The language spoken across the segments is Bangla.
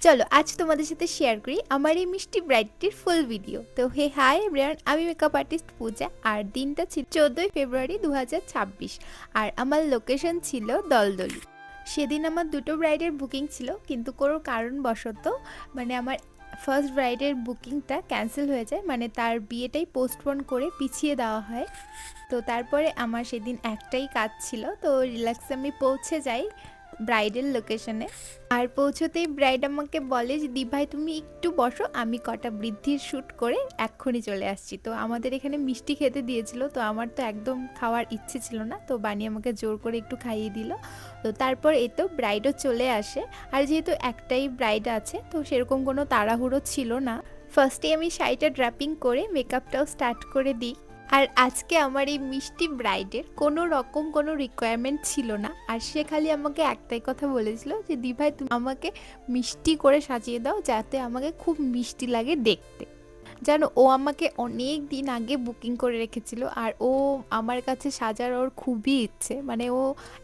চলো আজ তোমাদের সাথে শেয়ার করি আমার এই মিষ্টি ব্রাইডটির ফুল ভিডিও। তো হে হাই এভরিওয়ান, আমি মেকআপ আর্টিস্ট পূজা। আর দিনটা ছিল 14ই ফেব্রুয়ারি 2026 আর আমার লোকেশন ছিল দলদলি। সেদিন আমার দুটো ব্রাইডের বুকিং ছিল, কিন্তু কোনো কারণবশত আমার ফার্স্ট ব্রাইডের বুকিংটা ক্যান্সেল হয়ে যায়, তার বিয়েটাই পোস্টপোন করে পিছিয়ে দেওয়া হয়। তো তারপরে আমার সেদিন একটাই কাজ ছিল, তো রিল্যাক্সে আমি পৌঁছে যাই ব্রাইডের লোকেশনে। আর পৌঁছতেই ব্রাইড আমাকে বলে যে দি ভাই তুমি একটু বসো, আমি কটা বৃদ্ধির শ্যুট করে এক্ষুনি চলে আসছি। তো আমাদের এখানে মিষ্টি খেতে দিয়েছিল, তো আমার তো একদম খাওয়ার ইচ্ছে ছিল না, তো বানিয়ে আমাকে জোর করে একটু খাইয়ে দিল। তো তারপর এই তো ব্রাইডও চলে আসে। আর যেহেতু একটাই ব্রাইড আছে, তো সেরকম কোনো তাড়াহুড়ো ছিল না। ফার্স্টে আমি শাড়িটা ড্র্যাপিং করে মেকআপটাও স্টার্ট করে দিই। আর আজকে আমার এই মিষ্টি ব্রাইডের কোনো রকম কোনো রিকোয়ারমেন্ট ছিল না, আর সে খালি আমাকে একটাই কথা বলেছিল যে দি ভাই তুমি আমাকে মিষ্টি করে সাজিয়ে দাও, যাতে আমাকে খুব মিষ্টি লাগে দেখতে। জানো, ও আমাকে অনেক দিন আগে বুকিং করে রেখেছিল, আর ও আমার কাছে সাজার ওর খুবই ইচ্ছে। ও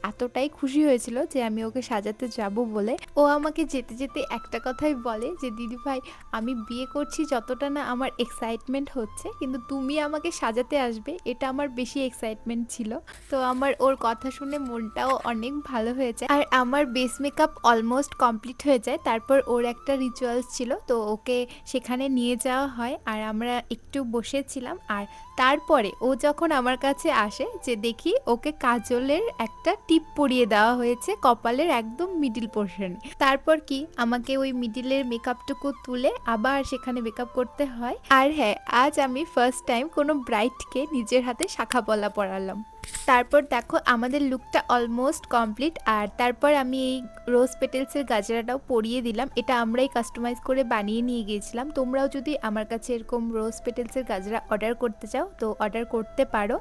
এতটাই খুশি হয়েছিল যে আমি ওকে সাজাতে যাব বলে। ও আমাকে যেতে যেতে একটা কথাই বলে যে দিদি ভাই আমি বিয়ে করছি যতটা না আমার এক্সাইটমেন্ট হচ্ছে, কিন্তু তুমি আমাকে সাজাতে আসবে এটা আমার বেশি এক্সাইটমেন্ট ছিল। তো আমার ওর কথা শুনে মনটাও অনেক ভালো হয়ে যায়। আর আমার বেস মেকআপ অলমোস্ট কমপ্লিট হয়ে যায়। তারপর ওর একটা রিচুয়ালস ছিল, তো ওকে সেখানে নিয়ে যাওয়া হয় আর আমরা একটু বসেছিলাম। আর তারপরে ও যখন আমার কাছে আসে, যে দেখি ওকে কাজলের একটা টিপ পরিয়ে দেওয়া হয়েছে কপালের একদম মিডিল পোর্শনে। তারপর কি আমাকে ওই মিডিলের মেকআপটুকু তুলে আবার সেখানে মেকআপ করতে হয়। আর হ্যাঁ, আজ আমি ফার্স্ট টাইম কোনো ব্রাইডকে নিজের হাতে শাখা পলা পরালাম। তারপর দেখো আমাদের লুকটা অলমোস্ট কমপ্লিট। আর তারপর আমি এই রোজ পেটেলসের গাজরাটাও পরিয়ে দিলাম। এটা আমরাই কাস্টমাইজ করে বানিয়ে নিয়ে গিয়েছিলাম। তোমরাও যদি আমার কাছে এরকম রোজ পেটেলসের গাজরা অর্ডার করতে চাও তো অর্ডার করতে পারো।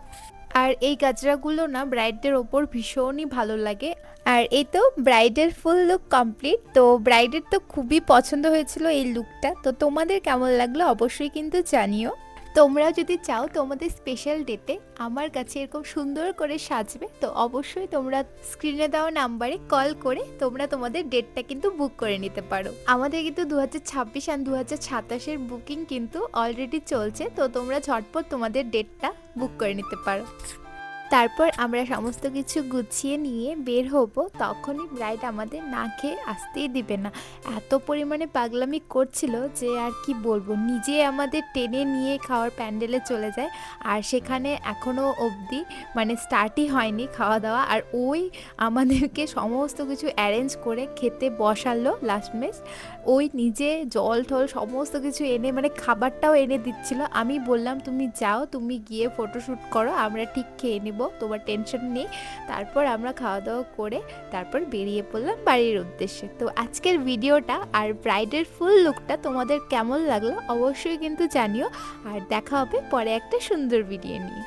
আর এই গাজরাগুলো না ব্রাইডদের ওপর ভীষণই ভালো লাগে। আর এই তো ব্রাইডের ফুল লুক কমপ্লিট। তো ব্রাইডের তো খুবই পছন্দ হয়েছিল এই লুকটা। তো তোমাদের কেমন লাগলো অবশ্যই কিন্তু জানিও। তোমরাও যদি চাও তোমাদের স্পেশাল ডেতে আমার কাছে এরকম সুন্দর করে সাজবে, তো অবশ্যই তোমরা স্ক্রিনে দেওয়া নাম্বারে কল করে তোমরা তোমাদের ডেটটা কিন্তু বুক করে নিতে পারো। আমাদের কিন্তু 2026 আর 2027-এর বুকিং কিন্তু অলরেডি চলছে, তো তোমরা ঝটপট তোমাদের ডেটটা বুক করে নিতে পারো। তারপর আমরা সমস্ত কিছু গুছিয়ে নিয়ে বের হব, তখনই ব্রাইড আমাদের না খেয়ে আসতেই দিবে না। এত পরিমাণে পাগলামি করছিল যে আর কি বলবো, নিজে আমাদের টেনে নিয়ে খাওয়ার প্যান্ডেলে চলে যায়। আর সেখানে এখনও অবধি স্টার্টই হয়নি খাওয়া দাওয়া। আর ওই আমাদেরকে সমস্ত কিছু অ্যারেঞ্জ করে খেতে বসালো লাস্ট মেস। ওই নিজে জল টল সমস্ত কিছু এনে খাবারটাও এনে দিচ্ছিল। আমি বললাম তুমি যাও, তুমি গিয়ে ফটোশ্যুট করো, আমরা ঠিক খেয়ে নেব, তোমার টেনশন নেই। তারপর আমরা খাওয়া দাওয়া করে তারপর বেরিয়ে পড়লাম বাড়ির উদ্দেশ্যে। তো আজকের ভিডিওটা আর ব্রাইডের ফুল লুকটা তোমাদের কেমন লাগলো অবশ্যই কিন্তু জানিও। আর দেখা হবে পরে একটা সুন্দর ভিডিও নিয়ে।